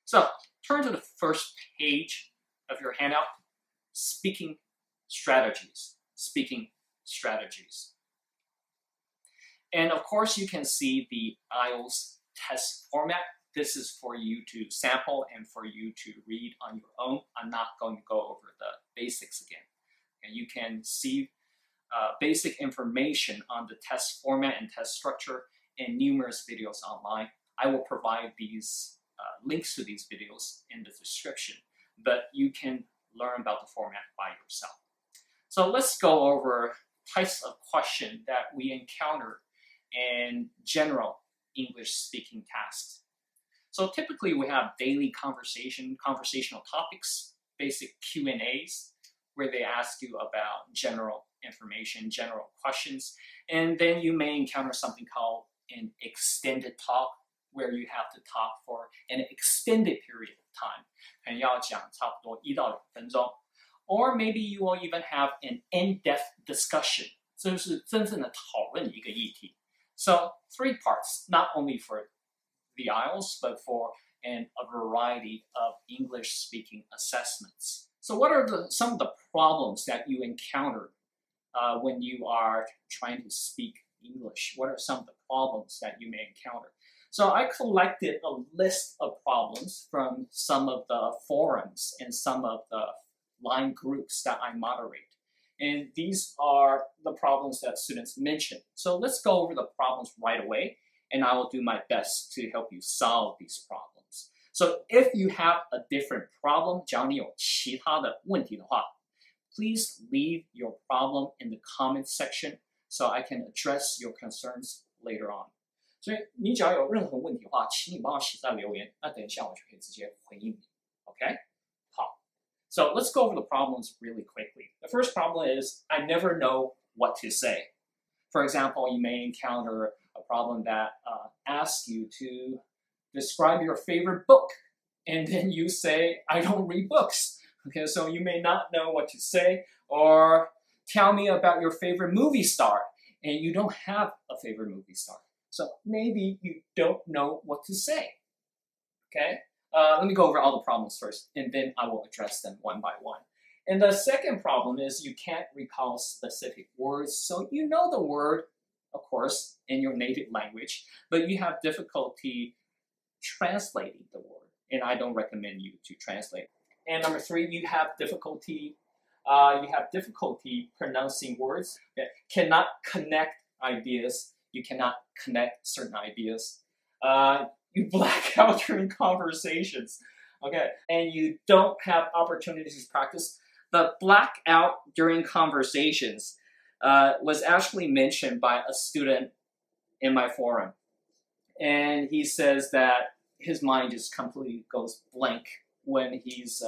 So turn to the first page of your handout, speaking strategies. Speaking strategies. And of course, you can see the IELTS test format. This is for you to sample and for you to read on your own. I'm not going to go over the basics again. And you can see basic information on the test format and test structure in numerous videos online. I will provide these links to these videos in the description, but you can learn about the format by yourself. So let's go over types of questions that we encounter in general English speaking tasks. So typically we have daily conversational topics, basic Q&As, where they ask you about general information, general questions. And then you may encounter something called an extended talk, where you have to talk for an extended period of time. 可能要讲差不多1到2分钟. Or maybe you will even have an in-depth discussion. 这就是真正的讨论一个议题. So 3 parts, not only for the IELTS, but for a variety of English-speaking assessments. So what are some of the problems that you encounter when you are trying to speak English? What are some of the problems that you may encounter? So I collected a list of problems from some of the forums and some of the line groups that I moderate. And these are the problems that students mention. So let's go over the problems right away, and I will do my best to help you solve these problems. So if you have a different problem, 假如你有其他的问题的话, please leave your problem in the comment section so I can address your concerns later on. 所以你只要有任何问题的话，请你帮我写在留言，那等一下我就可以直接回应你。Okay? 好。So let's go over the problems really quickly. The first problem is I never know what to say. For example, you may encounter a problem that asks you to describe your favorite book, and then you say, I don't read books. Okay, so you may not know what to say, or tell me about your favorite movie star, and you don't have a favorite movie star. So maybe you don't know what to say. Okay, let me go over all the problems first, and then I will address them one by one. And the second problem is you can't recall specific words. So you know the word, of course, in your native language, but you have difficulty translating the word, and I don't recommend you to translate. And number 3, you have difficulty pronouncing words that cannot connect ideas. You cannot connect certain ideas. You black out during conversations. Okay, and you don't have opportunities to practice. The blackout during conversations was actually mentioned by a student in my forum. And he says that his mind just completely goes blank when he's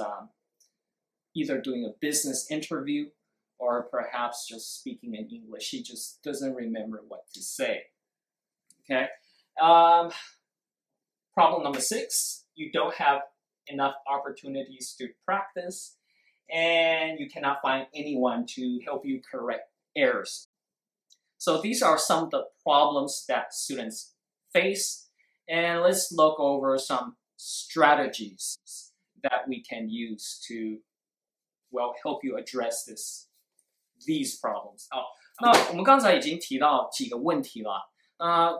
either doing a business interview or perhaps just speaking in English. He just doesn't remember what to say. Okay. Problem number 6, you don't have enough opportunities to practice, and you cannot find anyone to help you correct errors. So these are some of the problems that students face, and let's look over some strategies that we can use to, well, help you address these problems. 好，那我们刚才已经提到几个问题了。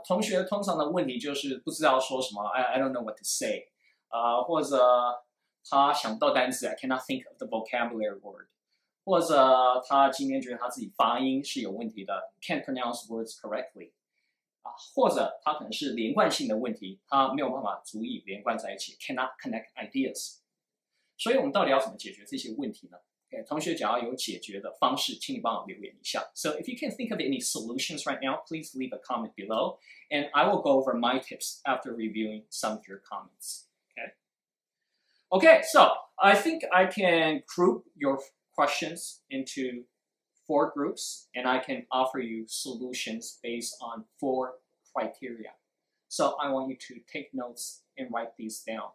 同学通常的问题就是不知道说什么 I don't know what to say. 或者他想不到单词 I cannot think of the vocabulary word. 或者他今天觉得他自己发音是有问题的 can't pronounce words correctly. 或者他可能是连贯性的问题，他没有办法足以连贯在一起 cannot connect ideas. 所以我们到底要怎么解决这些问题呢？ Okay, 同学只要有解决的方式，请你帮我留言一下。So if you can think of any solutions right now, please leave a comment below, and I will go over my tips after reviewing some of your comments. Okay, so I think I can group your questions into 4 groups, and I can offer you solutions based on 4 criteria. So I want you to take notes and write these down.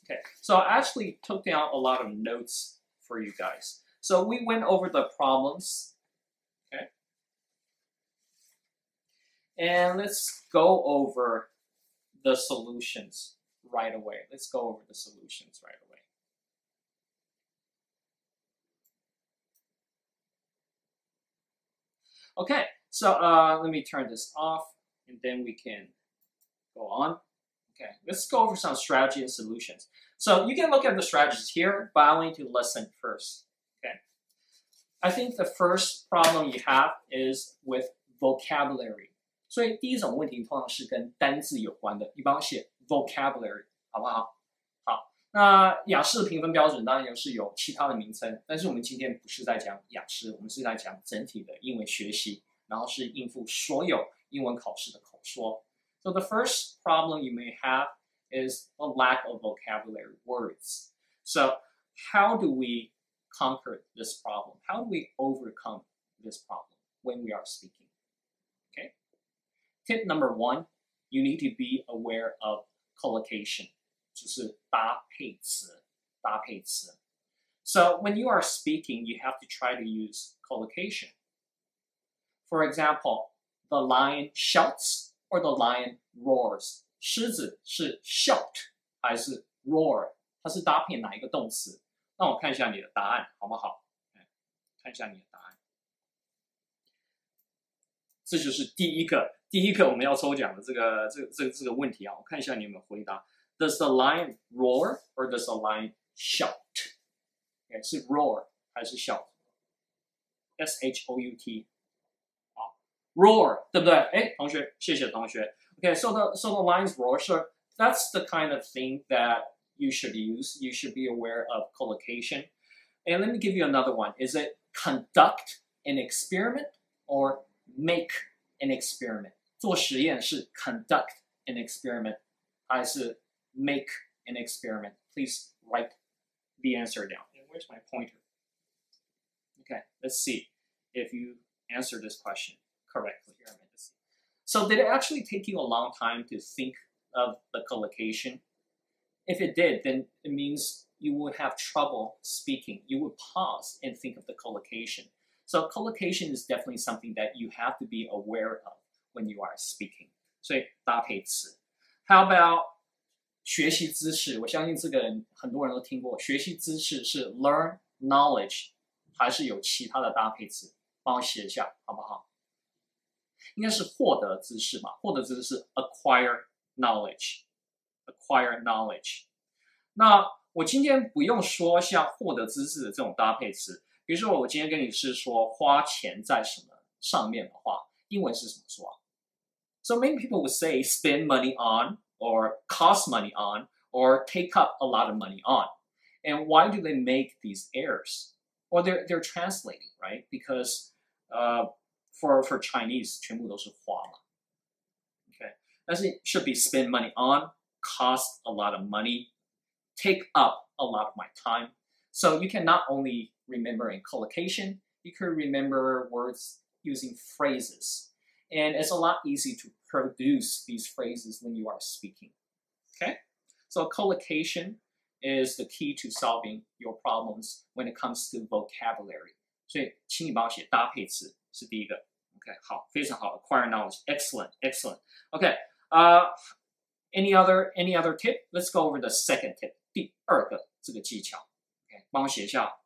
Okay, so I actually took down a lot of notes for you guys. So we went over the problems, okay? And let's go over the solutions right away. Let's go over the solutions right away. Okay, so let me turn this off, and then we can go on. Okay, let's go over some strategy and solutions. So you can look at the strategies here, but I want you to listen first. Okay, I think the first problem you have is with vocabulary. 所以第一种问题通常是跟单字有关的，你帮我写 vocabulary， 好不好？好，那雅思的评分标准当然也是有其他的名称，但是我们今天不是在讲雅思，我们是在讲整体的英文学习，然后是应付所有英文考试的口说。So the first problem you may have is a lack of vocabulary words. So how do we conquer this problem? How do we overcome this problem when we are speaking? Okay. Tip number one, you need to be aware of collocation. 就是搭配词，搭配词。So when you are speaking, you have to try to use collocation. For example, the lion shouts or the lion roars. 狮子是 shout 还是 roar？ 它是搭配哪一个动词？让我看一下你的答案，好不好？看一下你的答案。这就是第一个我们要抽奖的这个问题啊！我看一下你有没有回答。Does the lion roar or does the lion shout？ 是 roar 还是 shout？SHOUT。Roar， 对不对？哎，同学，谢谢同学。Okay, so the lines roar. So that's the kind of thing that you should use. You should be aware of collocation. And let me give you another one. Is it conduct an experiment or make an experiment? 做实验是 conduct an experiment 还是 make an experiment? Please write the answer down. And where's my pointer? Okay, let's see if you answer this question correctly. So did it actually take you a long time to think of the collocation? If it did, then it means you would have trouble speaking. You would pause and think of the collocation. So collocation is definitely something that you have to be aware of when you are speaking. 所以搭配词。How about 学习知识？我相信这个很多人都听过。学习知识是 learn knowledge， 还是有其他的搭配词？帮我写一下，好不好？应该是获得知识嘛，获得知识是 acquire knowledge。acquire knowledge。那我今天不用说像获得知识的这种搭配词，比如说我今天跟你是说花钱在什么上面的话，英文是怎么说啊 ？So many people would say spend money on, or cost money on, or take up a lot of money on. And why do they make these errors? Well, they're translating, right? Because for Chinese 全部都是花嘛 ，OK， 但是 should be spend money on, cost a lot of money, take up a lot of my time. So you can not only remember in collocation, you can remember words using phrases, and it's a lot easier to produce these phrases when you are speaking. Okay, so collocation is the key to solving your problems when it comes to vocabulary. 所以，请你帮我写搭配词。是第一个 ，OK， 好，非常好 ，acquire knowledge， excellent。OK， any other tip? Let's go over the second tip， 第二个这个技巧 ，OK， 帮我写一下。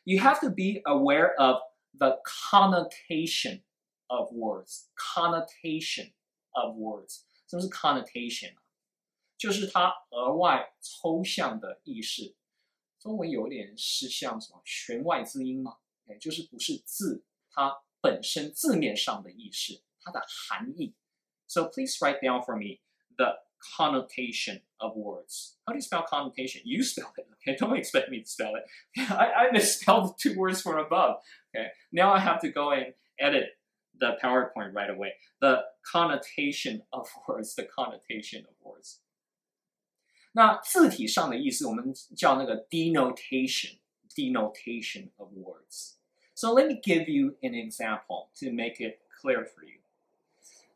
You have to be aware of the connotation of words. Connotation of words， 什么是 connotation 啊？就是它额外抽象的意思。中文有点是像什么弦外之音吗？就是不是字，它本身字面上的意思，它的含义。So please write down for me the connotation of words. How do you spell connotation? You spell it. Okay, don't expect me to spell it. I misspelled 2 words from above. Okay, now I have to go and edit the PowerPoint right away. The connotation of words. The connotation of words. 那字体上的意思，我们叫那个 denotation of words. So let me give you an example to make it clear for you.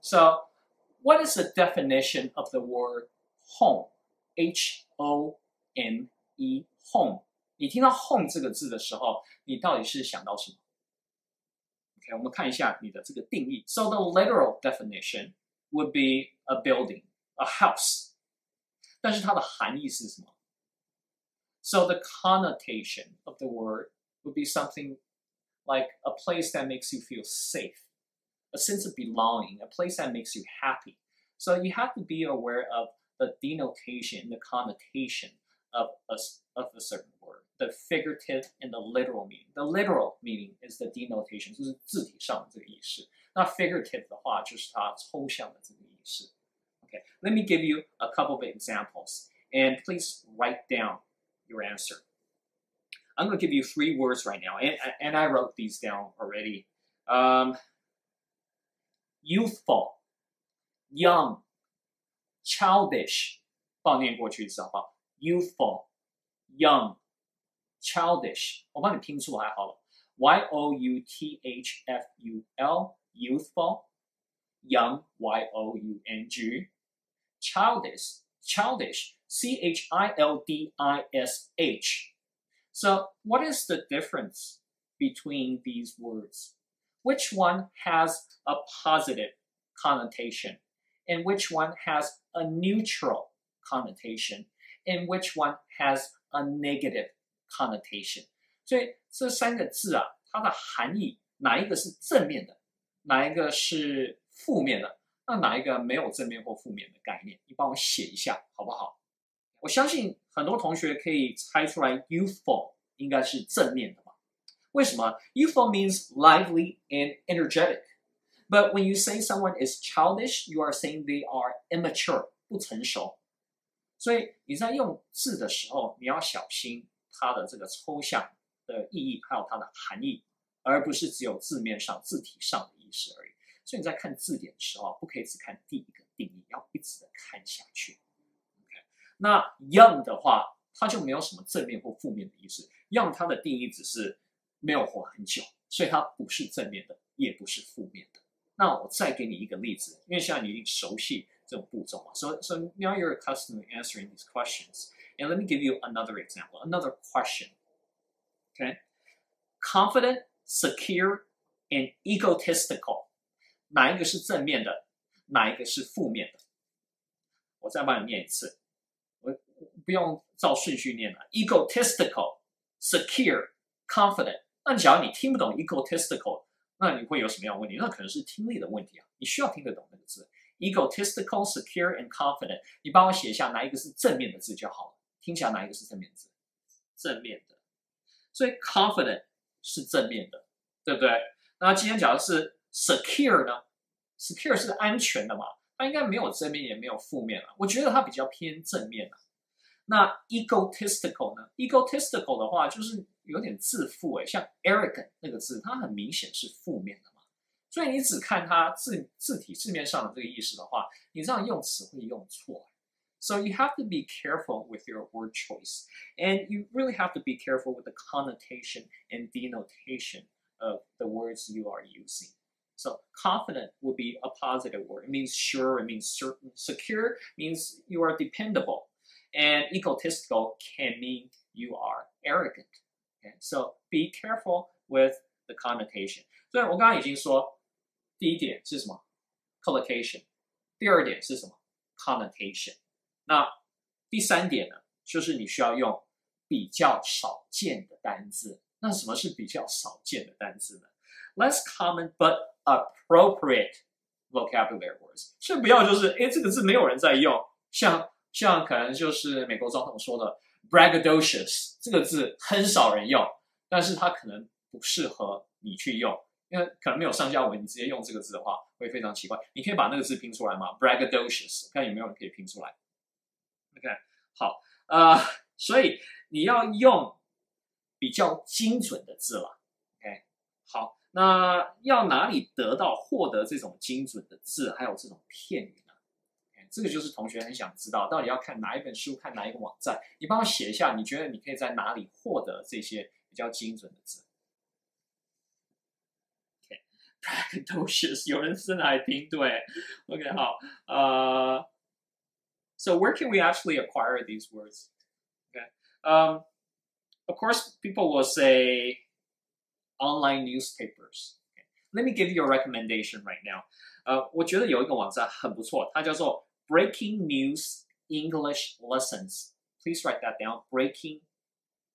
So, what is the definition of the word home? H-O-M-E, home. 你听到 home 这个字的时候，你到底是想到什么 ？OK， 我们看一下你的这个定义。So the literal definition would be a building, a house. 但是它的含义是什么 ？So the connotation of the word would be something like a place that makes you feel safe, a sense of belonging, a place that makes you happy. So you have to be aware of the denotation, the connotation of a certain word, the figurative and the literal meaning. The literal meaning is the denotation, 就是字体上的这个意思。那 figurative 的话，就是它抽象的这个意思。Okay, let me give you a couple of examples, and please write down your answer. I'm going to give you 3 words right now, and I wrote these down already. Youthful, young, childish. 帮我念过去一次好不好 ？Youthful, young, childish. 我帮你拼出来好了。Y-O-U-T-H-F-U-L, youthful, young, Y-O-U-N-G, childish, C-H-I-L-D-I-S-H. So what is the difference between these words? Which one has a positive connotation? And which one has a neutral connotation? And which one has a negative connotation? 所以这3个字啊，它的含义哪一个是正面的，哪一个是负面的？那哪一个没有正面或负面的概念？你帮我写一下好不好？我相信很多同学可以猜出来 youthful 应该是正面的吧？为什么 ？Youthful means lively and energetic. But when you say someone is childish, you are saying they are immature, 不成熟。所以你在用字的时候，你要小心它的这个抽象的意义，还有它的含义，而不是只有字面上、字体上的意思而已。所以你在看字典的时候，不可以只看第一个定义，要一直的看下去。Okay. 那 young 的话，它就没有什么正面或负面的意思。young 它的定义只是没有活很久，所以它不是正面的，也不是负面的。那我再给你一个例子，因为现在你已经熟悉这种步骤嘛。So now you're accustomed to answering these questions. And let me give you another example, another question. Okay? Confident, secure, and egotistical. 哪一个是正面的？哪一个是负面的？我再帮你念一次，我不用照顺序念了。Egotistical, secure, confident. 那假如你听不懂 egotistical， 那你会有什么样的问题？那可能是听力的问题啊。你需要听得懂那个字。Egotistical, secure, and confident. 你帮我写一下哪一个是正面的字就好了。听起来哪一个是正面字？正面的。所以 confident 是正面的，对不对？那今天假如是 secure 呢 ？secure 是安全的嘛，它应该没有正面也没有负面啊。我觉得它比较偏正面啊。那 egotistical 呢 ？egotistical 的话就是有点自负诶，像 arrogant 那个字，它很明显是负面的嘛。所以你只看它字体字面上的这个意思的话，你这样用词会用错。So you have to be careful with your word choice, and you really have to be careful with the connotation and denotation of the words you are using. So confident would be a positive word. It means sure, it means certain. Secure means you are dependable. And egotistical can mean you are arrogant. Okay? So be careful with the connotation. 所以我刚刚已经说，第一点是什么 ？Collocation。第二点是什么 ？Connotation。那第三点呢，就是你需要用比较少见的单字。那什么是比较少见的单字呢 ？Less common but appropriate vocabulary words。所以不要就是这个字没有人在用，像可能就是美国总统说的 braggadocious 这个字很少人用，但是它可能不适合你去用，因为可能没有上下文，你直接用这个字的话会非常奇怪。你可以把那个字拼出来吗 ？braggadocious， 看有没有人可以拼出来。OK， 好，所以你要用比较精准的字了。OK， 好，那要哪里获得这种精准的字，还有这种片语呢？ Okay， 这个就是同学很想知道，到底要看哪一本书，看哪一个网站？你帮我写一下，你觉得你可以在哪里获得这些比较精准的字 ？OK，braggadocious， 有人真的还拼对。OK， 好，So where can we actually acquire these words? Okay. Of course, people will say online newspapers. Okay. Let me give you a recommendation right now. 我觉得有一个网站很不错，它叫做 Breaking News English lessons. Please write that down. Breaking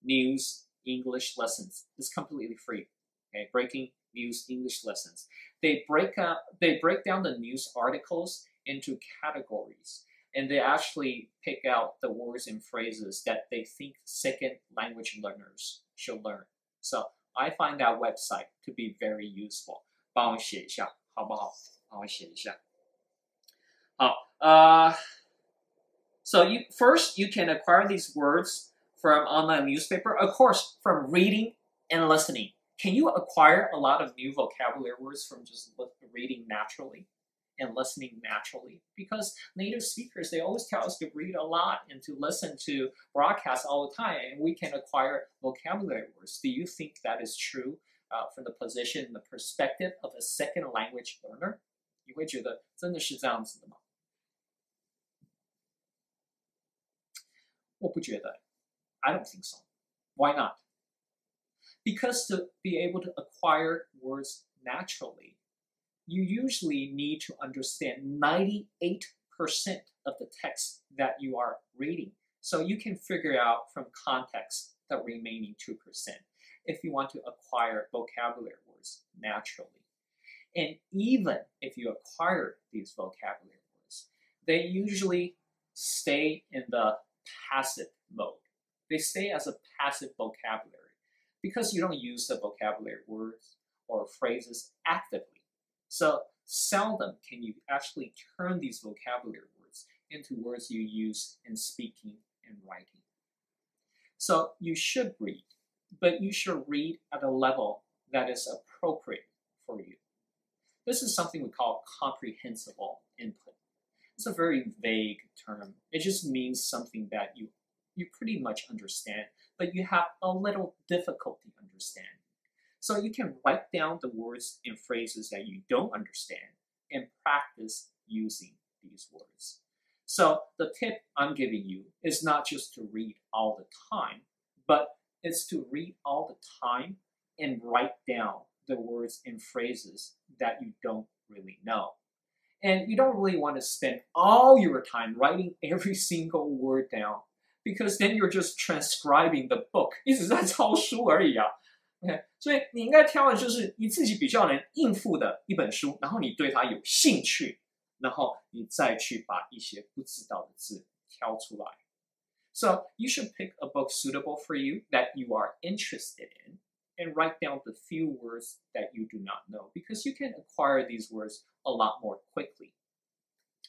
news English lessons. It's completely free. Okay, breaking news English lessons. They break down the news articles into categories, and they actually pick out the words and phrases that they think second language learners should learn. So I find that website to be very useful. 帮我写一下，好不好？帮我写一下。好，So first you can acquire these words from online newspaper, of course, from reading and listening. Can you acquire a lot of new vocabulary words from just reading naturally and listening naturally? Because native speakers, they always tell us to read a lot and to listen to broadcasts all the time, and we can acquire vocabulary words. Do you think that is true from the position, the perspective of a second language learner? 你会觉得真的是这样子的吗？我不觉得。I don't think so. Why not? Because to be able to acquire words naturally, you usually need to understand 98% of the text that you are reading. So you can figure out from context the remaining 2% if you want to acquire vocabulary words naturally. And even if you acquire these vocabulary words, they usually stay in the passive mode. They stay as a passive vocabulary because you don't use the vocabulary words or phrases actively. So seldom can you actually turn these vocabulary words into words you use in speaking and writing. So you should read, but you should read at a level that is appropriate for you. This is something we call comprehensible input. It's a very vague term. It just means something that you pretty much understand, but you have a little difficulty understanding. So you can write down the words and phrases that you don't understand and practice using these words. So the tip I'm giving you is not just to read all the time, but it's to read all the time and write down the words and phrases that you don't really know. And you don't really want to spend all your time writing every single word down, because then you're just transcribing the book. 一直在抄书而已啊。Okay? 所以你应该挑的就是你自己比较能应付的一本书，然后你对它有兴趣，然后你再去把一些不知道的字挑出来。So you should pick a book suitable for you that you are interested in and write down the few words that you do not know, because you can acquire these words a lot more quickly.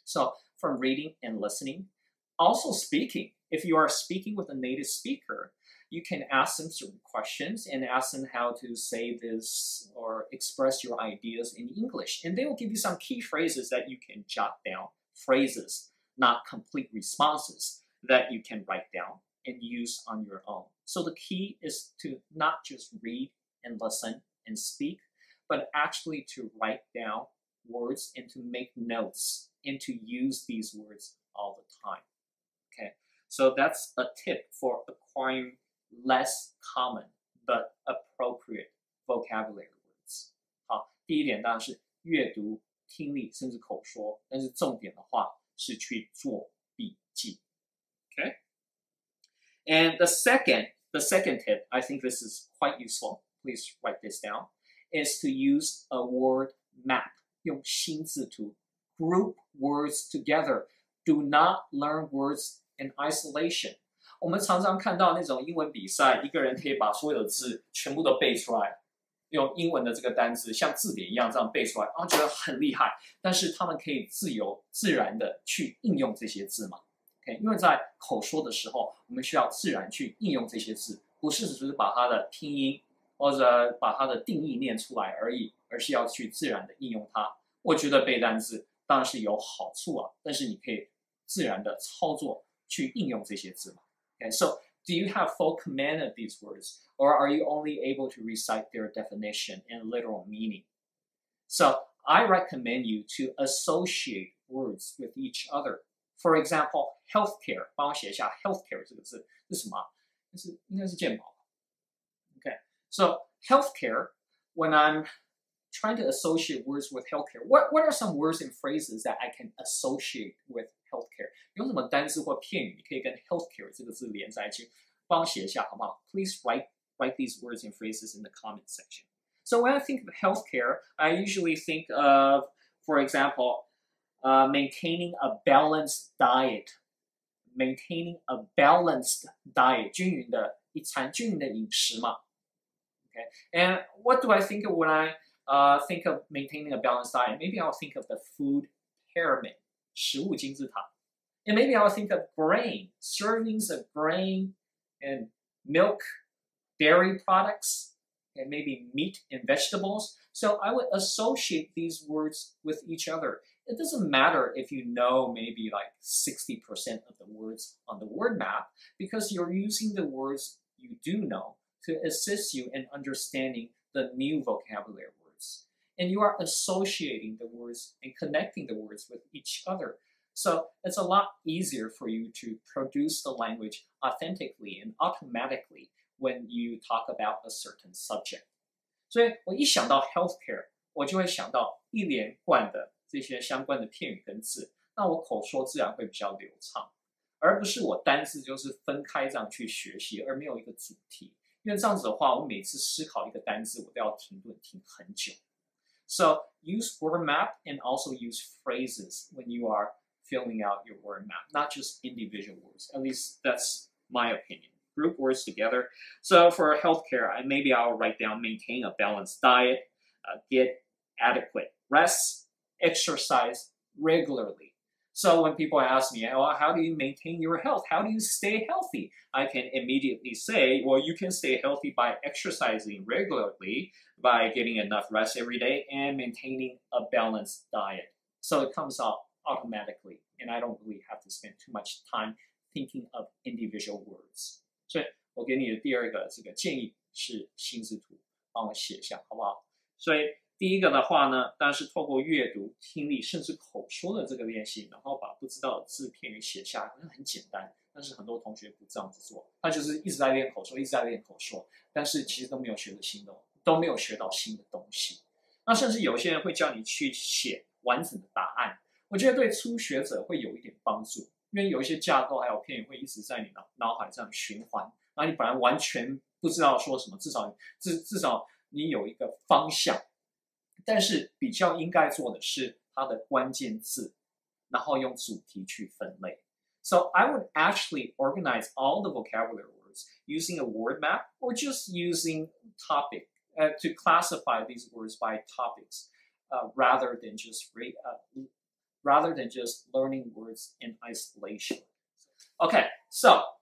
So from reading and listening, also speaking. If you are speaking with a native speaker, you can ask them certain questions and ask them how to say this or express your ideas in English. And they will give you some key phrases that you can jot down, phrases, not complete responses, that you can write down and use on your own. So the key is to not just read and listen and speak, but actually to write down words and to make notes and to use these words all the time. Okay, so that's a tip for acquiring less common but appropriate vocabulary words. 好，第一点当然是阅读、听力甚至口说，但是重点的话是去做笔记。Okay, and the second tip, I think this is quite useful. Please write this down. Is to use a word map. 用心智图 group words together. Do not learn words in isolation. 我们常常看到那种英文比赛，一个人可以把所有的字全部都背出来，用英文的这个单词像字典一样这样背出来，然后觉得很厉害。但是他们可以自然的去应用这些字嘛？ Okay, 因为在口说的时候，我们需要自然去应用这些字，不是只是把它的拼音或者把它的定义念出来而已，而是要去自然的应用它。我觉得背单词当然是有好处啊，但是你可以自然的操作去应用这些字嘛。Okay, so do you have full command of these words, or are you only able to recite their definition and literal meaning? So I recommend you to associate words with each other. For example, healthcare. 帮我写一下 healthcare 这个字是什么？应该是健保。Okay, so healthcare. When I'm trying to associate words with healthcare. What are some words and phrases that I can associate with healthcare? 有什么单字或片语你可以跟 healthcare 这个字连在一起？帮我写一下好不好？ Please write these words and phrases in the comment section. So when I think of healthcare, I usually think of, for example, maintaining a balanced diet. Maintaining a balanced diet. 均匀的一餐，均匀的饮食嘛。Okay. And what do I think of when I think of maintaining a balanced diet? Maybe I'll think of the food pyramid. 食物金字塔. And maybe I'll think of grain. Servings of grain and milk, dairy products, and maybe meat and vegetables. So I would associate these words with each other. It doesn't matter if you know maybe like 60% of the words on the word map, because you're using the words you do know to assist you in understanding the new vocabulary words. And you are associating the words and connecting the words with each other. So it's a lot easier for you to produce the language authentically and automatically when you talk about a certain subject. 所以我一想到 healthcare, 我就会想到一连贯的这些相关的片语跟字，那我口说自然会比较流畅，而不是我单字就是分开这样去学习，而没有一个主题。因为这样子的话，我每次思考一个单字，我都要停顿停很久。So use word map and also use phrases when you are filling out your word map, not just individual words. At least that's my opinion. Group words together. So for healthcare, maybe I'll write down maintain a balanced diet, get adequate rest, exercise regularly. So when people ask me, well, how do you maintain your health? How do you stay healthy? I can immediately say, well, you can stay healthy by exercising regularly, by getting enough rest every day, and maintaining a balanced diet. So it comes out automatically, and I don't really have to spend too much time thinking of individual words. 所以我给你的第二个这个建议是心智图，帮我写一下好不好？所以第一个的话呢，当然是透过阅读、听力甚至口说的这个练习，然后把不知道的字片语写下来，好像很简单，但是很多同学不这样子做，他就是一直在练口说，一直在练口说，但是其实都没有学到新的东西。那甚至有些人会叫你去写完整的答案，我觉得对初学者会有一点帮助。因为有一些架构还有片语会一直在你脑海这样循环，然后你本来完全不知道说什么，至少你有一个方向。但是比较应该做的是它的关键字，然后用主题去分类。So I would actually organize all the vocabulary words using a word map or just using topic to classify these words by topics rather than just learning words in isolation. Okay, so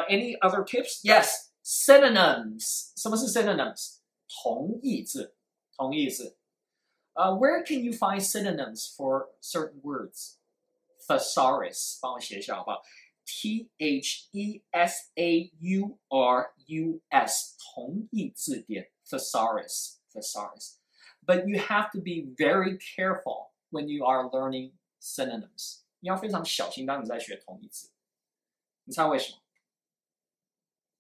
any other tips? Yes, synonyms. 什么是 synonyms? 同义字，同义字。Where can you find synonyms for certain words? Thesaurus, 帮我写一下好不好？ Thesaurus, 同义字典 thesaurus. But you have to be very careful when you are learning synonyms. 你要非常小心当你在学同义字。你猜为什么？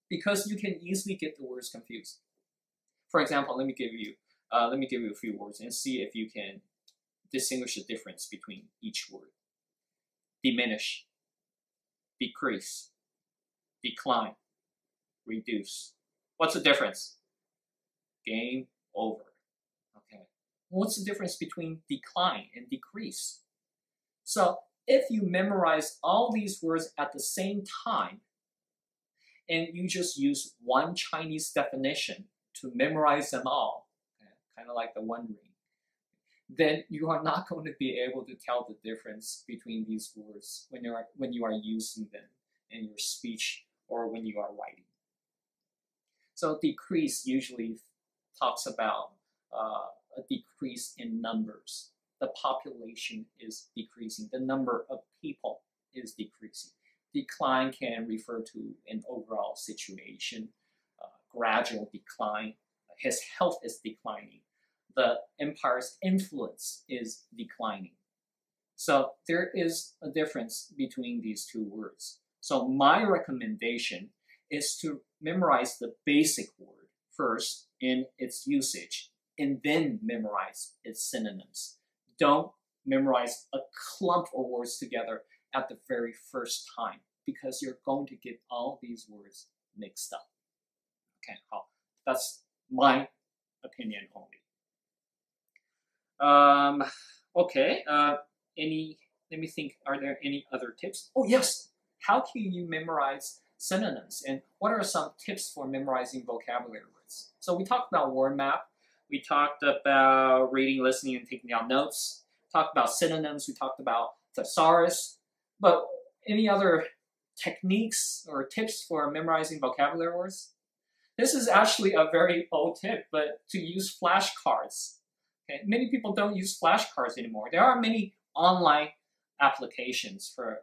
Because you can easily get the words confused. For example, let me give you a few words and see if you can distinguish the difference between each word. Diminish, decrease, decline, reduce. What's the difference? Game over. Okay. What's the difference between decline and decrease? So if you memorize all these words at the same time, and you just use one Chinese definition to memorize them all, okay, kind of like the One Ring, then you are not going to be able to tell the difference between these words when you are using them in your speech or when you are writing. So decrease usually talks about a decrease in numbers. The population is decreasing. The number of people is decreasing. Decline can refer to an overall situation, gradual decline. His health is declining. The empire's influence is declining. So there is a difference between these two words. So my recommendation is to memorize the basic word first in its usage, and then memorize its synonyms. Don't memorize a clump of words together at the very first time because you're going to get all these words mixed up. Okay, 好, that's my opinion only. Okay, let me think, are there any other tips? Oh yes, how can you memorize synonyms and what are some tips for memorizing vocabulary words? So we talked about word map, we talked about reading, listening, and taking down notes, talked about synonyms, we talked about thesaurus, but any other techniques or tips for memorizing vocabulary words? This is actually a very old tip, but to use flashcards. Okay, many people don't use flashcards anymore. There are many online applications for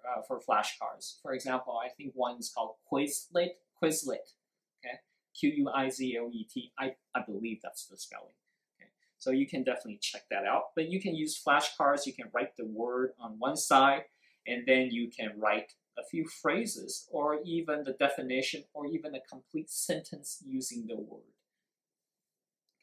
flashcards. For example, I think one is called Quizlet. Okay, Quizlet. I believe that's the spelling. Okay, so you can definitely check that out. But you can use flashcards. You can write the word on one side, and then you can write a few phrases, or even the definition, or even a complete sentence using the word.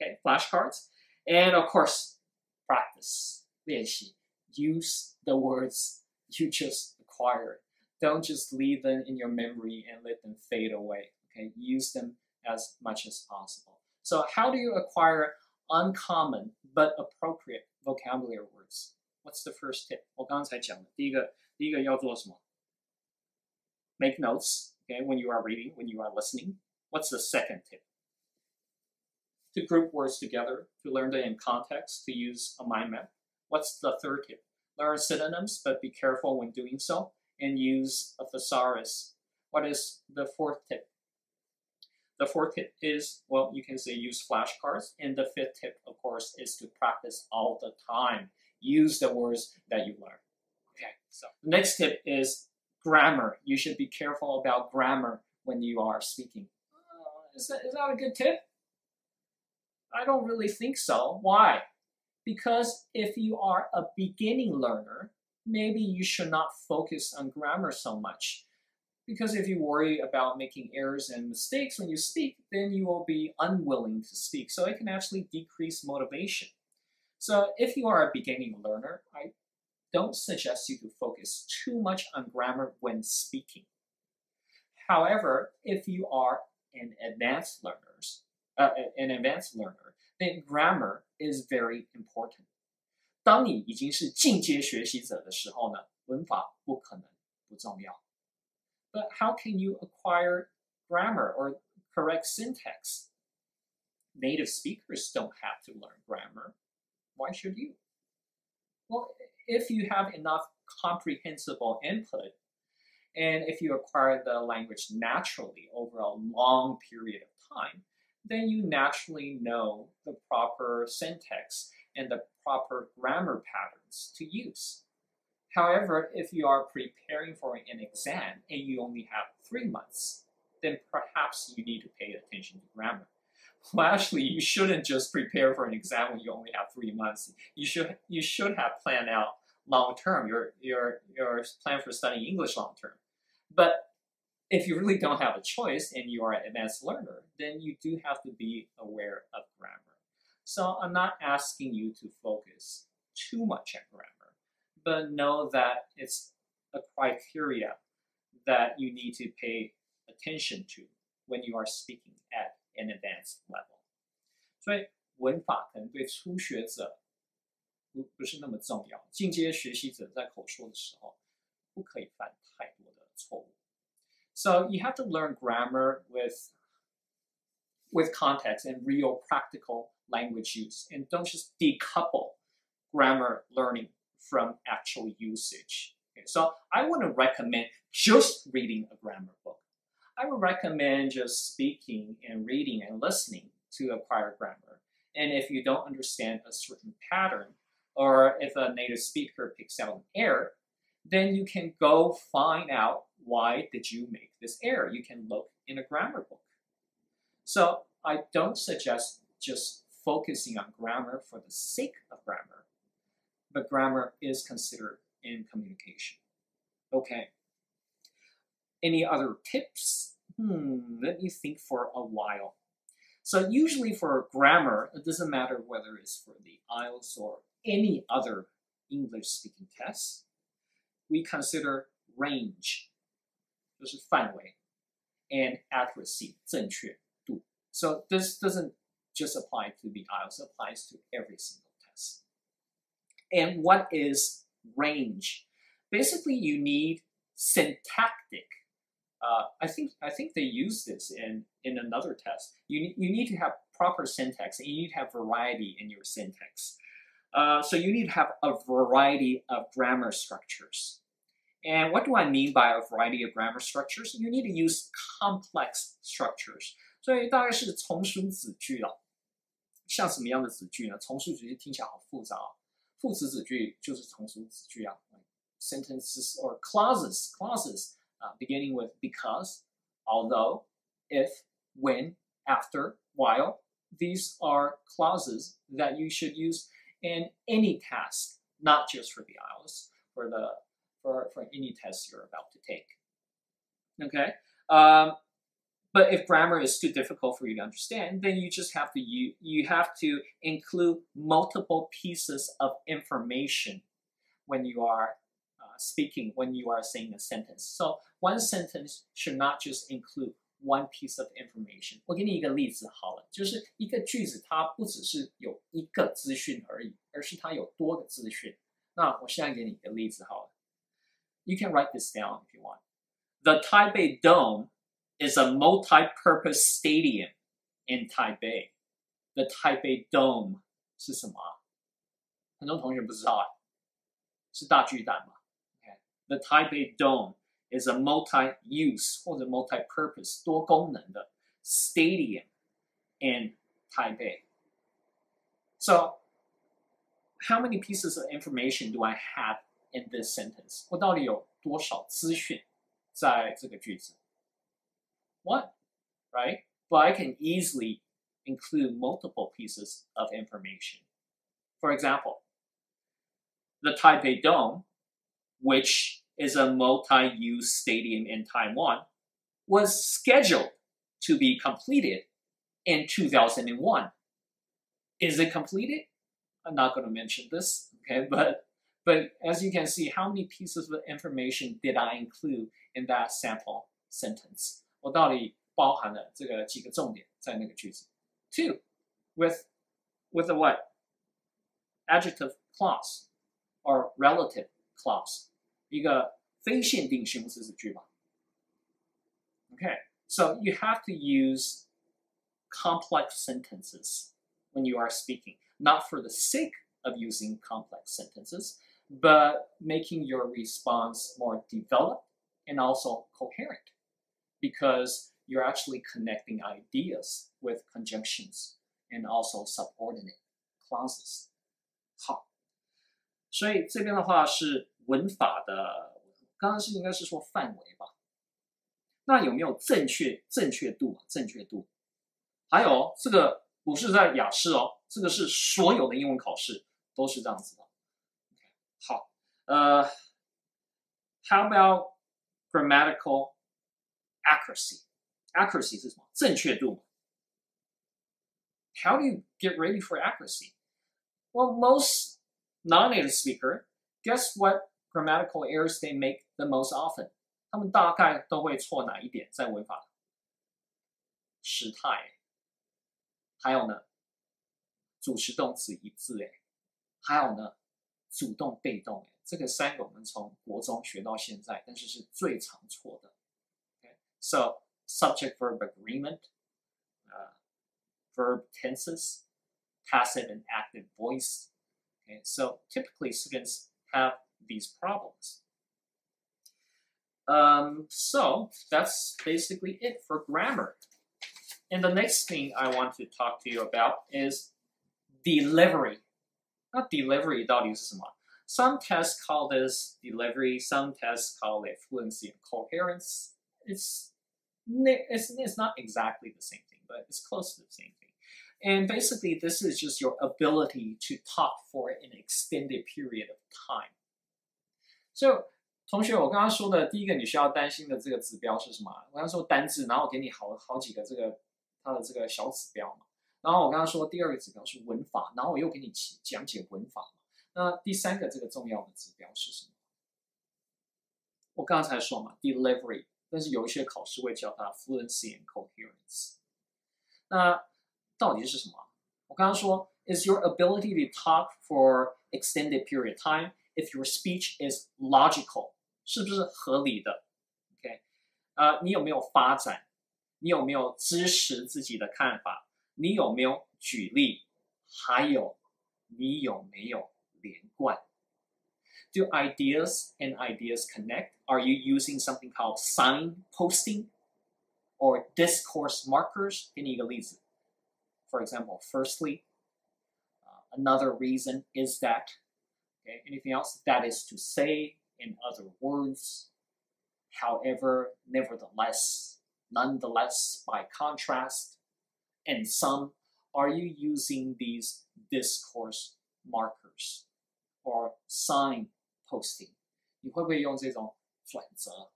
Okay, flashcards. And of course, practice, 练习. Use the words you just acquired. Don't just leave them in your memory and let them fade away. Okay, use them as much as possible. So how do you acquire uncommon but appropriate vocabulary words? What's the first tip? 我刚才讲的第一个要做什么? Make notes, okay, when you are reading, when you are listening. What's the second tip? To group words together, to learn them in context, to use a mind map. What's the third tip? Learn synonyms, but be careful when doing so, and use a thesaurus. What is the fourth tip? The fourth tip is, well, you can say use flashcards. And the fifth tip, of course, is to practice all the time. Use the words that you learn. Okay, so the next tip is grammar. You should be careful about grammar when you are speaking. Is that a good tip? I don't really think so. Why? Because if you are a beginning learner, maybe you should not focus on grammar so much. Because if you worry about making errors and mistakes when you speak, then you will be unwilling to speak. So it can actually decrease motivation. So if you are a beginning learner, I don't suggest you to focus too much on grammar when speaking. However, if you are an advanced learner, then grammar is very important. 当你已经是进阶学习者的时候呢，文法不可能不重要。But how can you acquire grammar or correct syntax? Native speakers don't have to learn grammar. Why should you? Well, if you have enough comprehensible input, and if you acquire the language naturally over a long period of time, then you naturally know the proper syntax and the proper grammar patterns to use. However, if you are preparing for an exam and you only have 3 months, then perhaps you need to pay attention to grammar. Well, actually, you shouldn't just prepare for an exam when you only have 3 months. You should have planned out long term, your plan for studying English long term. But if you really don't have a choice and you are an advanced learner, then you do have to be aware of grammar. So I'm not asking you to focus too much on grammar, but know that it's a criteria that you need to pay attention to when you are speaking at an advanced level. 所以文法可能对初学者不是那么重要，进阶学习者在口说的时候不可以犯太多的错误。So you have to learn grammar with context and real practical language use, and don't just decouple grammar learning from actual usage. Okay, so I wouldn't recommend just reading a grammar book. I would recommend just speaking and reading and listening to acquire grammar. And if you don't understand a certain pattern, or if a native speaker picks out an error, then you can go find out why did you make this error. You can look in a grammar book. So I don't suggest just focusing on grammar for the sake of grammar, but grammar is considered in communication. Okay. Any other tips? Let me think for a while. So usually for grammar, it doesn't matter whether it's for the IELTS or any other English speaking test, we consider range, 就是范围, and accuracy, 正确度. So this doesn't just apply to the IELTS, it applies to every single test. And what is range? Basically, you need syntactic. I think they use this in another test. You need to have proper syntax, and you need to have variety in your syntax. So you need to have a variety of grammar structures. And what do I mean by a variety of grammar structures? You need to use complex structures. 所以大概是从属子句啊，像什么样的子句呢？从属子句听起来好复杂啊。副词子句就是从属子句啊。Sentences or clauses, beginning with because, although, if, when, after, while. These are clauses that you should use in any task, not just for the IELTS, for any test you're about to take. Okay? But if grammar is too difficult for you to understand, then you just have to you have to include multiple pieces of information when you are speaking, when you are saying a sentence. So one sentence should not just include one piece of information. 我给你一个例子好了，就是一个句子它不只是有一个资讯而已，而是它有多个资讯。那我现在给你一个例子好了。You can write this down if you want. The Taipei Dome is a multi-purpose stadium in Taipei. The Taipei Dome 是什么啊？很多同学不知道哎，是大巨蛋嘛？ The Taipei Dome is a multi-use 或者 multi-purpose 多功能的 stadium in Taipei. So, how many pieces of information do I have in this sentence? 我到底有多少资讯在这个句子？ One, right? But I can easily include multiple pieces of information. For example, the Taipei Dome, which is a multi-use stadium in Taiwan, was scheduled to be completed in 2001. Is it completed? I'm not going to mention this, okay? But as you can see, how many pieces of information did I include in that sample sentence? 我到底包含了这个几个重点在那个句子 ？Two, with a what? Adjective clause or relative clause. 一个非限定形容词子句吧。Okay, so you have to use complex sentences when you are speaking, not for the sake of using complex sentences, but making your response more developed and also coherent, because you're actually connecting ideas with conjunctions and also subordinate clauses. 好，所以这边的话是文法的，刚刚是应该是说范围吧？那有没有正确度？正确度，还有这个不是在雅思哦，这个是所有的英文考试都是这样子的。好，how about grammatical accuracy? Accuracy 是什么？正确度。How do you get ready for accuracy? Well, most non-native speaker, guess what grammatical errors they make the most often? 他们大概都会错哪一点在文法？时态，还有呢，主词动词一致，还有呢，主动被动，这个三个我们从国中学到现在，但是是最常错的。Okay? So subject-verb agreement, verb tenses, passive and active voice. Okay? So typically students have these problems. So that's basically it for grammar. And the next thing I want to talk to you about is delivery. Not delivery 到底是什么？ Some tests call this delivery, some tests call it fluency and coherence. It's not exactly the same thing, but it's close to the same thing. And basically, this is just your ability to talk for an extended period of time. So, 同学，我刚刚说的第一个你需要担心的这个指标是什么？我刚刚说单字，然后我给你好几个这个它的这个小指标嘛。然后我刚刚说第二个指标是文法，然后我又给你讲解文法嘛。那第三个这个重要的指标是什么？我刚才说嘛 ，delivery， 但是有一些考试会叫它 fluency and coherence。那到底是什么？我刚刚说 is your ability to talk for extended period of time if your speech is logical， 是不是合理的 ？OK， 你有没有发展？你有没有支持自己的看法？你有没有举例？还有你有没有连贯 ？Do ideas and ideas connect? Are you using something called signposting or discourse markers? 给你一个例子。For example, firstly, another reason is that. Okay, anything else? That is to say, in other words. However, nevertheless, nonetheless, by contrast, and some. Are you using these discourse markers or signposting? 你会不会用这种转折？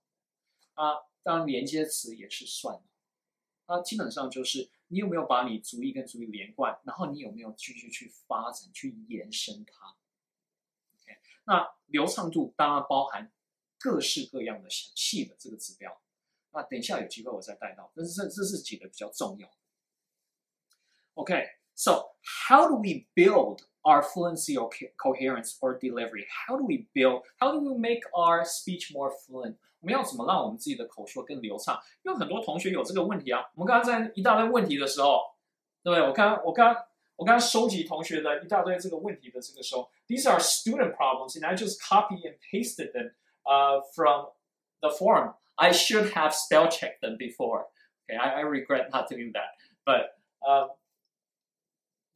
当然连接词也是算的。基本上就是你有没有把你主语跟主语连贯，然后你有没有继续去发展、去延伸它。Okay? 那流畅度当然包含各式各样的详细的这个指标。那等一下有机会我再带到，但是这是几个比较重要的。Okay, so how do we build our fluency or coherence or delivery? How do we make our speech more fluent? 我们要怎么让我们自己的口说更流畅？因为很多同学有这个问题啊。我们刚刚在一大堆问题的时候，对不对？我刚收集同学的一大堆这个问题的这个时候 ，these are student problems, and I just copy and pasted them from the forum. I should have spell checked them before. Okay, I regret not doing that, but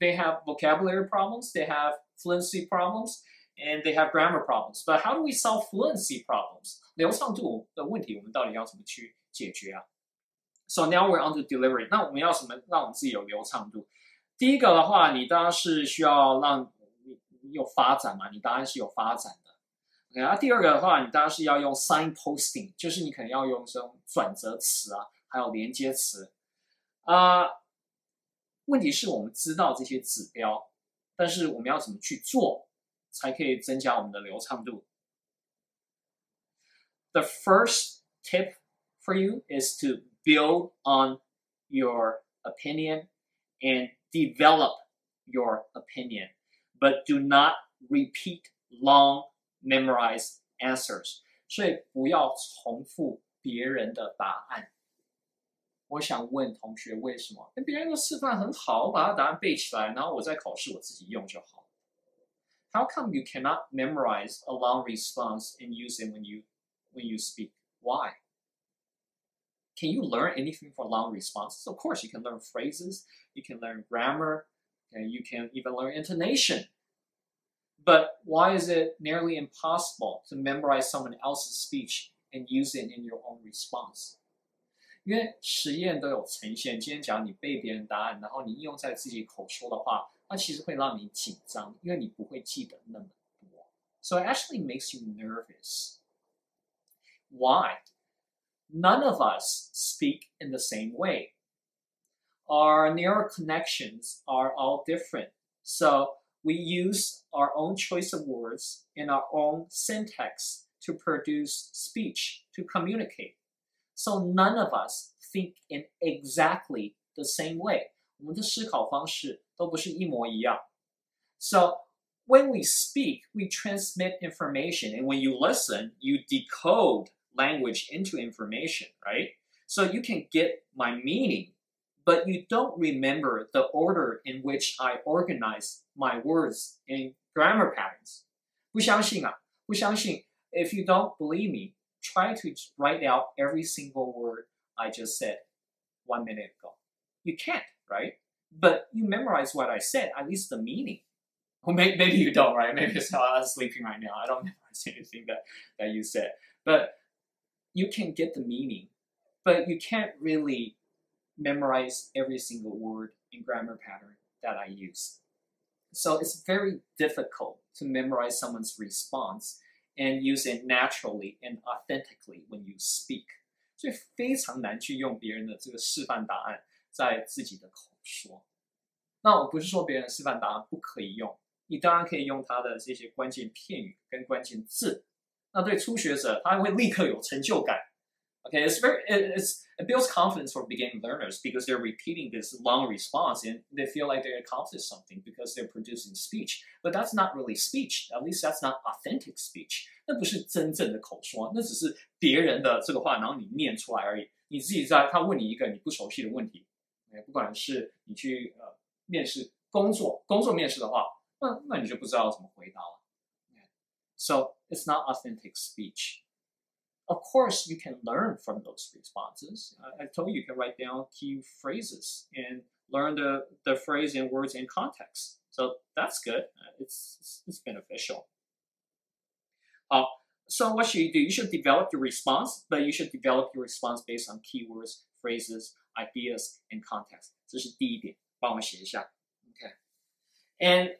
they have vocabulary problems, they have fluency problems, and they have grammar problems. But how do we solve fluency problems? 流畅度的问题，我们到底要怎么去解决啊 ？So now we're on to delivery. 那我们要什么让我们自己有流畅度？第一个的话，你当然是需要让你有发展嘛，你当然是有发展的。OK， 第二个的话，你当然是要用 signposting， 就是你可能要用这种转折词啊，还有连接词问题是我们知道这些指标，但是我们要怎么去做，才可以增加我们的流畅度 ？The first tip for you is to build on your opinion and develop your opinion, but do not repeat long memorized answers. 所以不要重复别人的答案。我想问同学为什么？别人的示范很好，我把他答案背起来，然后我在考试我自己用就好。How come you cannot memorize a long response and use it when you speak? Why? Can you learn anything from long responses? Of course, you can learn phrases, you can learn grammar, and you can even learn intonation. But why is it nearly impossible to memorize someone else's speech and use it in your own response? 因为实验都有呈现，今天假如你背别人答案，然后你应用在自己口说的话，它其实会让你紧张，因为你不会记得那么多。So it actually makes you nervous. Why? None of us speak in the same way. Our neural connections are all different. So we use our own choice of words and our own syntax to produce speech, to communicate. So none of us think in exactly the same way. 我们的思考方式都不是一模一样。So when we speak, we transmit information, and when you listen, you decode language into information, right? So you can get my meaning, but you don't remember the order in which I organize my words in grammar patterns. 不相信啊，不相信。If you don't believe me, try to write out every single word I just said 1 minute ago. You can't, right? But you memorize what I said, at least the meaning. Well, maybe you don't, right? Maybe it's how I'm sleeping right now. I don't memorize anything that you said. But you can get the meaning, but you can't really memorize every single word and grammar pattern that I use. So it's very difficult to memorize someone's response and use it naturally and authentically when you speak. 所以非常难去用别人的这个示范答案，在自己的口说。那我不是说别人示范答案不可以用，你当然可以用它的这些关键片语跟关键字。那对初学者，他会立刻有成就感。Okay, it builds confidence for beginning learners because they're repeating this long response and they feel like they accomplished something because they're producing speech. But that's not really speech. At least that's not authentic speech. 那不是真正的口说，那只是别人的这个话，然后你念出来而已。你自己他问你一个你不熟悉的问题，不管是你去面试工作面试的话，那你就不知道怎么回答了。So it's not authentic speech. Of course, you can learn from those responses. I told you can write down key phrases and learn the phrase and words in context. So that's good. It's beneficial. So what should you do? You should develop your response, but you should develop your response based on keywords, phrases, ideas, and context. 这是第一点，帮我写一下。Okay. And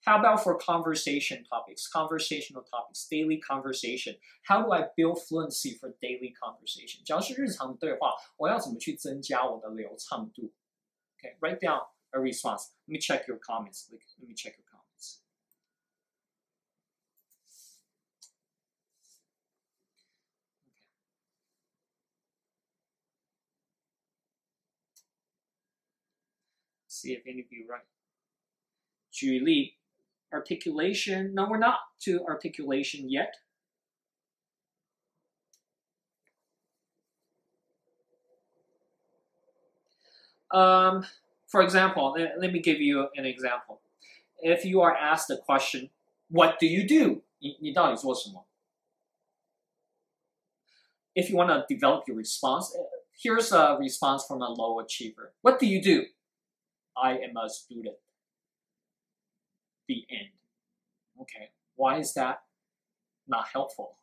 how about for conversation topics, conversational topics, daily conversation? How do I build fluency for daily conversation? 假如是日常对话，我要怎么去增加我的流畅度 ？Okay, write down a response. Let me check your comments. Let me check your comments. Okay. See if any of you write. 举例。Articulation. No, we're not to articulation yet. For example, let me give you an example. If you are asked the question, what do you do? 你到底做什么? If you want to develop your response, here's a response from a low achiever. What do you do? I am a student. The end. Okay, why is that not helpful?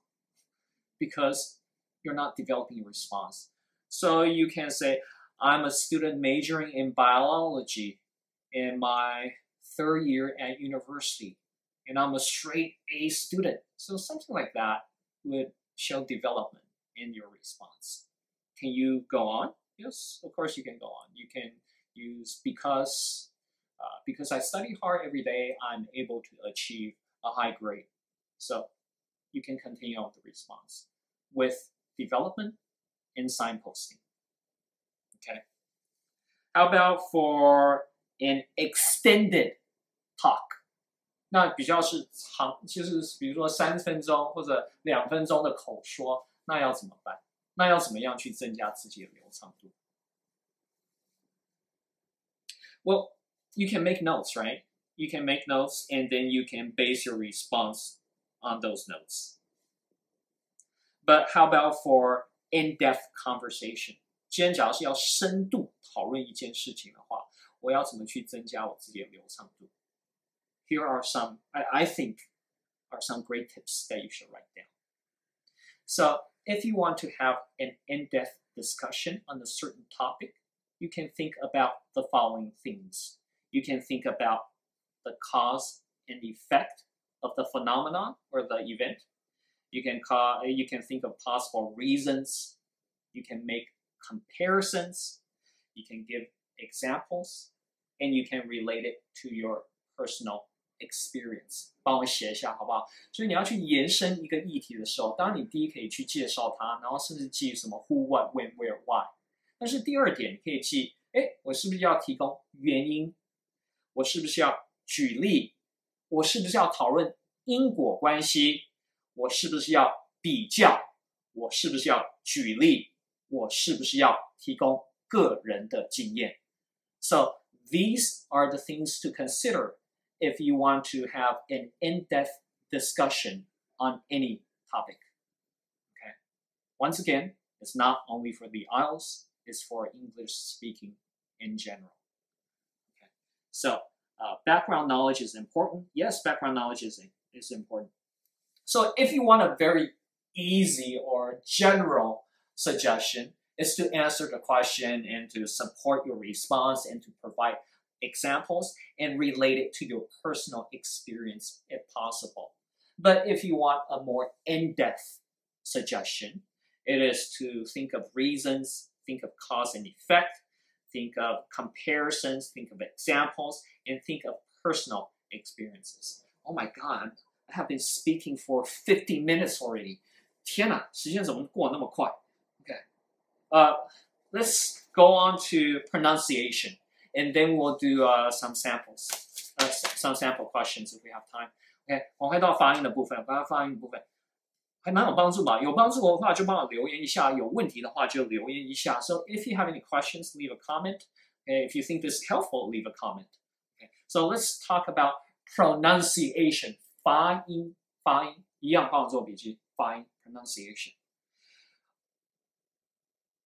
Because you're not developing your response. So you can say, I'm a student majoring in biology in my third year at university, and I'm a straight A student. So something like that would show development in your response. Can you go on? Yes, of course you can go on. You can use because I study hard every day, I'm able to achieve a high grade. So you can continue on the response with development and signposting. Okay. How about for an extended talk? 那比较是长，就是比如说3分钟或者2分钟的口说，那要怎么办？那要怎么样去增加自己的流畅度？ Well, you can make notes, right? You can make notes and then you can base your response on those notes. But how about for in-depth conversation? 今天假如是要深度讨论一件事情的话，我要怎么去增加我自己的流畅度？ Here are some, I think, are some great tips that you should write down. So if you want to have an in-depth discussion on a certain topic, you can think about the following things. You can think about the cause and effect of the phenomenon or the event. You can think of possible reasons. You can make comparisons. You can give examples, and you can relate it to your personal experience. 帮我写一下好不好？所以你要去延伸一个议题的时候，当然你第一可以去介绍它，然后甚至记什么 who, what, when, where, why。但是第二点，你可以记，我是不是要提供原因？我是不是要举例？我是不是要讨论因果关系？我是不是要比较？我是不是要举例？我是不是要提供个人的经验？ So these are the things to consider if you want to have an in-depth discussion on any topic. Okay. Once again, it's not only for the IELTS, it's for English speaking in general. Okay. So background knowledge is important. Yes, background knowledge is important. So if you want a very easy or general suggestion, is to answer the question and to support your response and to provide examples and relate it to your personal experience if possible. But if you want a more in-depth suggestion, it is to think of reasons, think of cause and effect, think of comparisons, think of examples, and think of personal experiences. Oh my God, I have been speaking for 50 minutes already. 天哪，时间怎么过那么快 ？Okay, let's go on to pronunciation, and then we'll do some samples, some sample questions if we have time. OK， 我们回到发音的部分，刚刚发音的部分还蛮有帮助吧？有帮助的话就帮我留言一下，有问题的话就留言一下。So if you have any questions, leave a comment. Okay, if you think this is helpful, leave a comment. Okay, so let's talk about pronunciation. 发音一样，帮我做笔记。发音 pronunciation.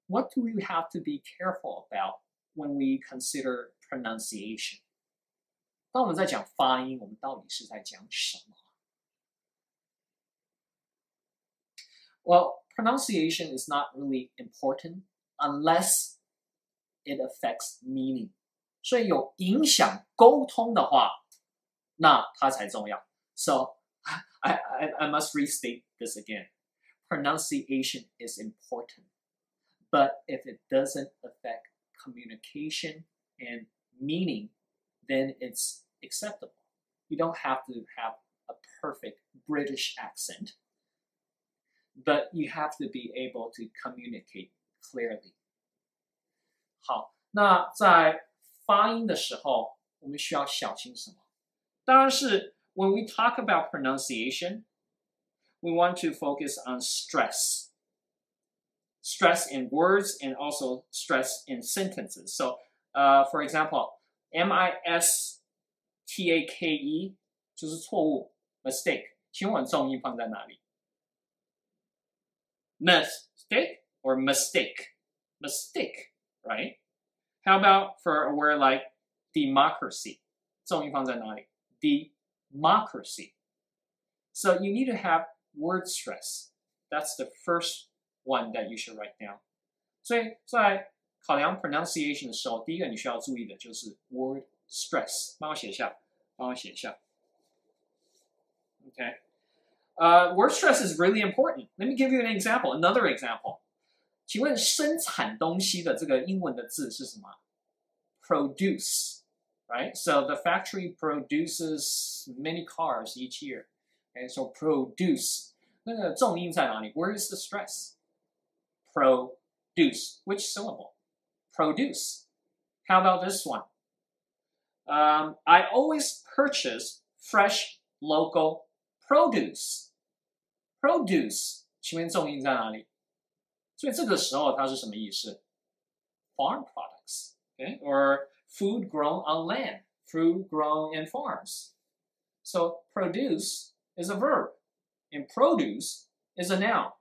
What do we have to be careful about when we consider pronunciation? 当我们在讲发音，我们到底是在讲什么？ Well, pronunciation is not really important unless it affects meaning. 所以有影响沟通的话，那它才重要。So I must restate this again. Pronunciation is important, but if it doesn't affect communication and meaning, then it's acceptable. You don't have to have a perfect British accent, but you have to be able to communicate clearly. 好，那在发音的时候，我们需要小心什么？当然是 when we talk about pronunciation, we want to focus on stress. Stress in words and also stress in sentences. So, for example, mistake 就是错误 mistake. 请问重音放在哪里？ Mistake or mistake? Mistake, right? How about for a word like democracy? 重音放在哪里？ Democracy. So you need to have word stress. That's the first one that you should write down. 所以在考量 pronunciation 的时候，第一个你需要注意的就是 word stress. 帮我写一下。Okay. Word stress is really important. Let me give you an example. Another example. 请问生产东西的这个英文的字是什么？ Produce, right? So the factory produces many cars each year. Okay, so produce. 那个重音在哪里？ Where is the stress? Produce. Which syllable? Produce. How about this one? I always purchase fresh local produce. Produce. 请问重音在哪里？所以这个时候它是什么意思？ Farm products, okay? Or food grown on land, food grown in farms. So produce is a verb, and produce is a noun.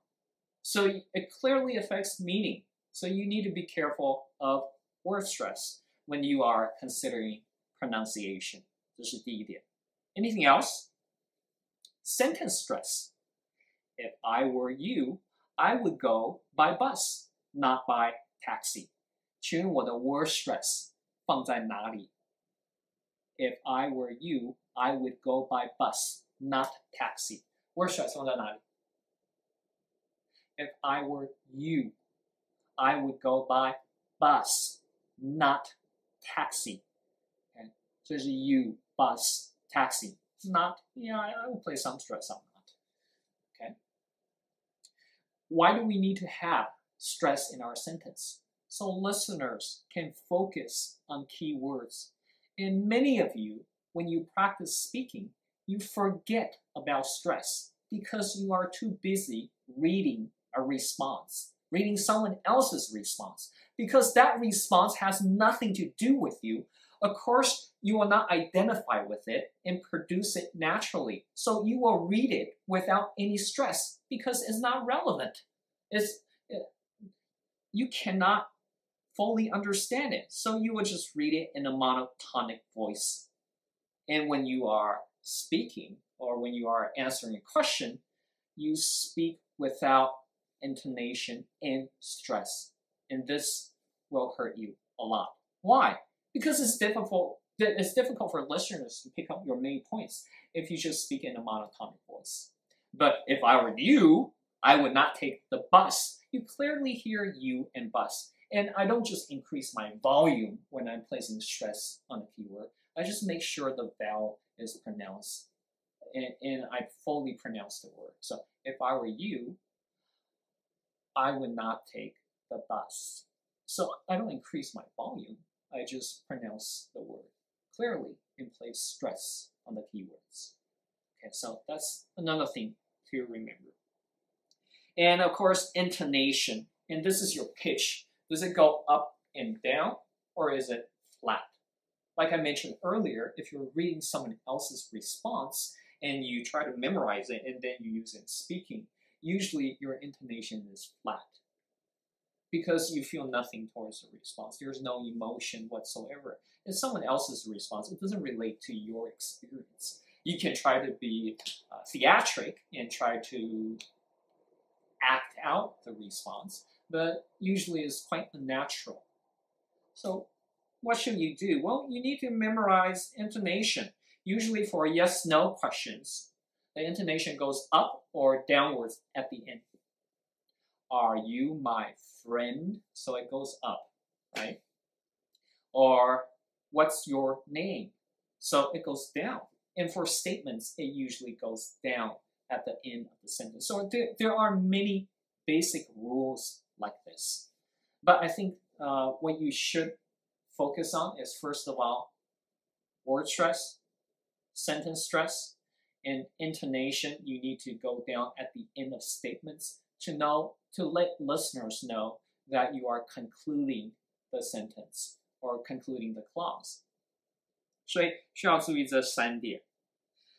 So it clearly affects meaning. So you need to be careful of word stress when you are considering pronunciation. 这是第一点。Anything else? Sentence stress. If I were you, I would go by bus, not by taxi. 请问我的 word stress 放在哪里？ If I were you, I would go by bus, not taxi. Word stress 放在哪里？ If I were you, I would go by bus, not taxi. Okay? 这是 you, bus, taxi. Not, yeah, I will place some stress on that. Okay? Why do we need to have stress in our sentence? So listeners can focus on key words. And many of you, when you practice speaking, you forget about stress because you are too busy reading a response, reading someone else's response, because that response has nothing to do with you. Of course, you will not identify with it and produce it naturally. So you will read it without any stress because it's not relevant. You cannot fully understand it. So you will just read it in a monotonic voice. And when you are speaking or when you are answering a question, you speak without intonation and stress. And this will hurt you a lot. Why? Because it's difficult for listeners to pick up your main points if you just speak in a monotonic voice. But if I were you, I would not take the bus. You clearly hear you and bus. And I don't just increase my volume when I'm placing stress on a keyword. I just make sure the vowel is pronounced and I fully pronounce the word. So if I were you, I would not take the bus. So I don't increase my volume. I just pronounce the word clearly and place stress on the keywords. Okay, so that's another thing to remember. And of course, intonation. And this is your pitch. Does it go up and down, or is it flat? Like I mentioned earlier, if you're reading someone else's response and you try to memorize it and then you use it in speaking, usually your intonation is flat because you feel nothing towards the response. There's no emotion whatsoever. It's someone else's response. It doesn't relate to your experience. You can try to be theatric and try to act out the response, but usually it's quite unnatural. So what should you do? Well, you need to memorize intonation. Usually for yes-no questions, the intonation goes up or downwards at the end. Are you my friend? So it goes up, right? Or what's your name? So it goes down. And for statements, it usually goes down at the end of the sentence. So there are many basic rules like this. But I think what you should focus on is, first of all, word stress, sentence stress, and intonation. You need to go down at the end of statements to let listeners know that you are concluding the sentence or concluding the clause. 所以需要注意这3点.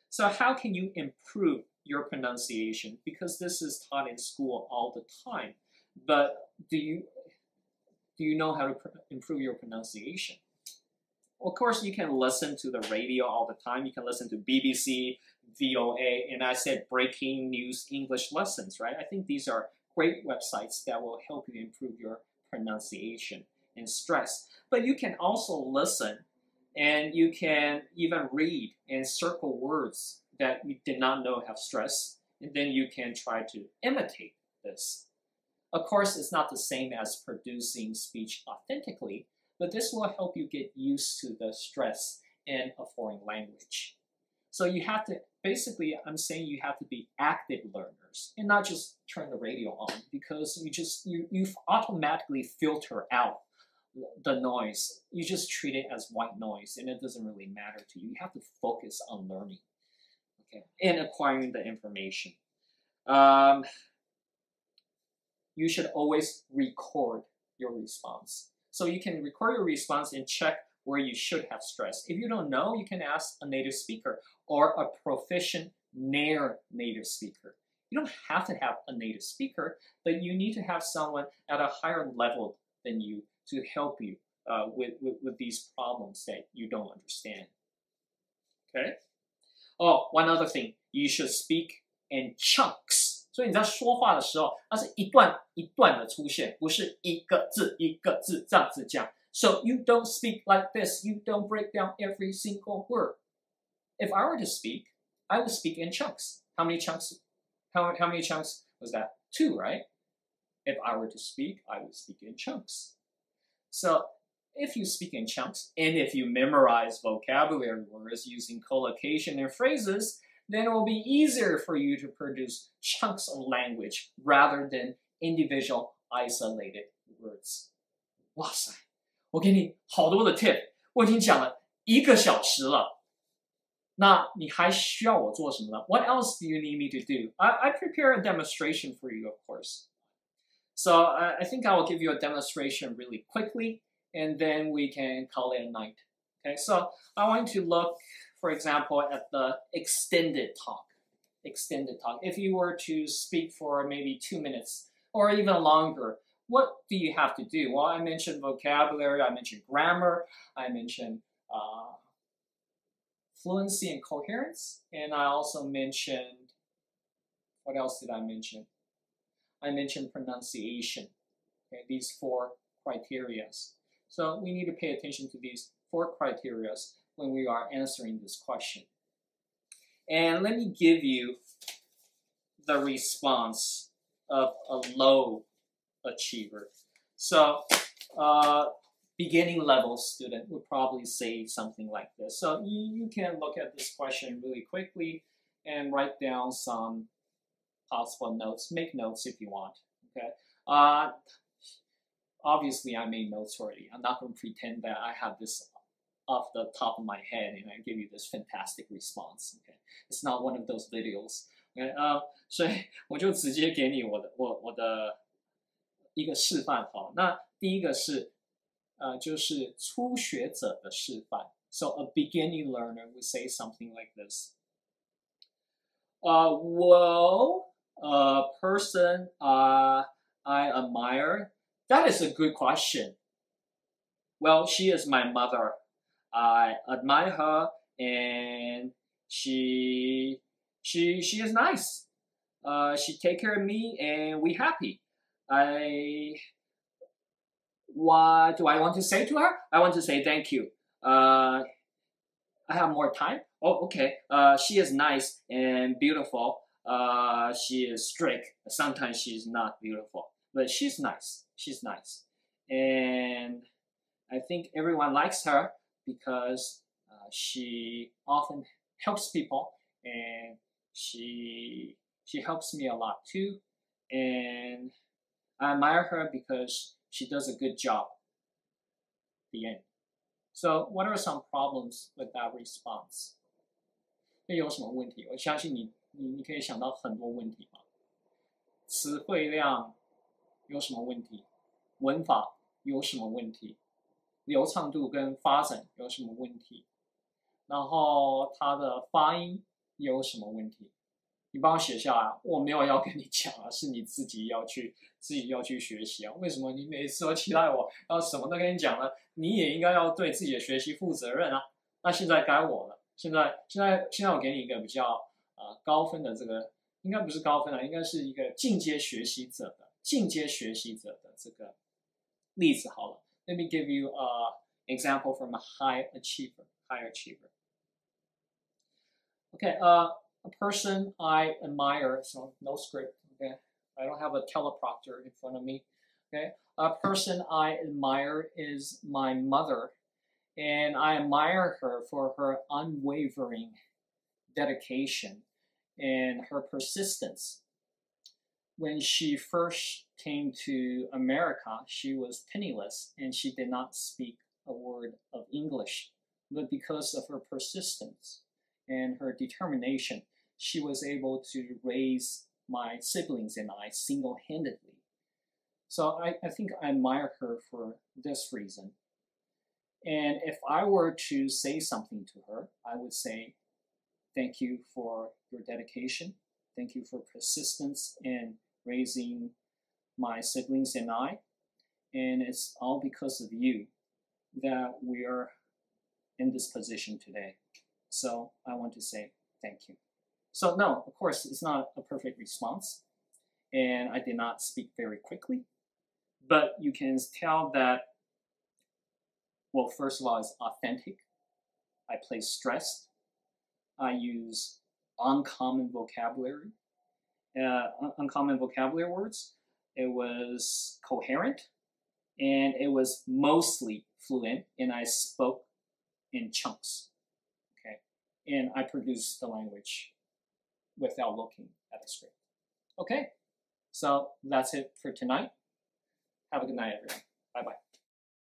So how can you improve your pronunciation? Because this is taught in school all the time. But do you know how to improve your pronunciation? Of course, you can listen to the radio all the time. You can listen to BBC, VOA, and I said breaking news English lessons, right? I think these are great websites that will help you improve your pronunciation and stress. But you can also listen, and you can even read and circle words that you did not know have stress, and then you can try to imitate this. Of course, it's not the same as producing speech authentically, but this will help you get used to the stress in a foreign language. So you have to, basically, I'm saying you have to be active learners and not just turn the radio on, because you automatically filter out the noise. You just treat it as white noise and it doesn't really matter to you. You have to focus on learning, okay, and acquiring the information. You should always record your response. So you can record your response and check where you should have stress. If you don't know, you can ask a native speaker or a proficient near native speaker. You don't have to have a native speaker, but you need to have someone at a higher level than you to help you with these problems that you don't understand. Okay? Oh, one other thing, you should speak in chunks. 所以你在说话的时候，它是一段一段的出现，不是一个字一个字这样子讲。So you don't speak like this. You don't break down every single word. If I were to speak, I would speak in chunks. How many chunks? How many chunks was that? 2, right? If I were to speak, I would speak in chunks. So if you speak in chunks, and if you memorize vocabulary words using collocation and phrases, then it will be easier for you to produce chunks of language rather than individual isolated words. 哇塞，我给你好多的 tip， 我已经讲了1个小时了。那你还需要我做什么呢？ What else do you need me to do? I prepare a demonstration for you, of course. So I think I will give you a demonstration really quickly, and then we can call it a night. Okay, so I want to look, for example, at the extended talk. Extended talk. If you were to speak for maybe 2 minutes or even longer, what do you have to do? Well, I mentioned vocabulary, I mentioned grammar, I mentioned fluency and coherence, and I also mentioned, what else did I mention? I mentioned pronunciation, okay, these 4 criteria. So we need to pay attention to these 4 criteria when we are answering this question. And let me give you the response of a low achiever. So beginning level student would probably say something like this. So you can look at this question really quickly and write down some possible notes. Make notes if you want. Okay. Obviously, I made notes already. I'm not going to pretend that I have this off the top of my head and I give you this fantastic response. Okay, it's not one of those videos. Okay, 所以我就直接给你我的一个示范好。那第一个是就是初学者的示范。So a beginning learner would say something like this. Well, a person I admire. That is a good question. Well, she is my mother. I admire her, and she is nice. She take care of me, and we happy. What do I want to say to her? I want to say thank you. I have more time. Oh, okay. She is nice and beautiful. She is strict. Sometimes she's not beautiful, but she's nice. She's nice, and I think everyone likes her because she often helps people, and she helps me a lot too, and I admire her because she does a good job. The end. So what are some problems with that response? 那有什么问题？我相信你可以想到很多问题吧。词汇量有什么问题？文法有什么问题？流畅度跟发展有什么问题？然后它的发音有什么问题？你帮我写下来，我没有要跟你讲啊，是你自己要去学习啊。为什么你每次都期待我要什么都跟你讲呢？你也应该要对自己的学习负责任啊。那现在该我了，现在我给你一个比较高分的这个，应该不是高分啊，应该是一个进阶学习者的这个例子好了。Let me give you an example from a high achiever. Okay, a person I admire, so no script, okay? I don't have a teleprompter in front of me, okay? A person I admire is my mother, and I admire her for her unwavering dedication and her persistence. When she first came to America, she was penniless and she did not speak a word of English. But because of her persistence and her determination, she was able to raise my siblings and I single-handedly. So I think I admire her for this reason. And if I were to say something to her, I would say, thank you for your dedication. Thank you for persistence in raising my siblings and I. And it's all because of you that we are in this position today. So I want to say thank you. So no, of course, it's not a perfect response. And I did not speak very quickly. But you can tell that, well, first of all, it's authentic. I place stress. I use uncommon vocabulary words. It was coherent, and it was mostly fluent, and I spoke in chunks, okay? And I produced the language without looking at the script. Okay, so that's it for tonight. Have a good night, everyone. Bye-bye.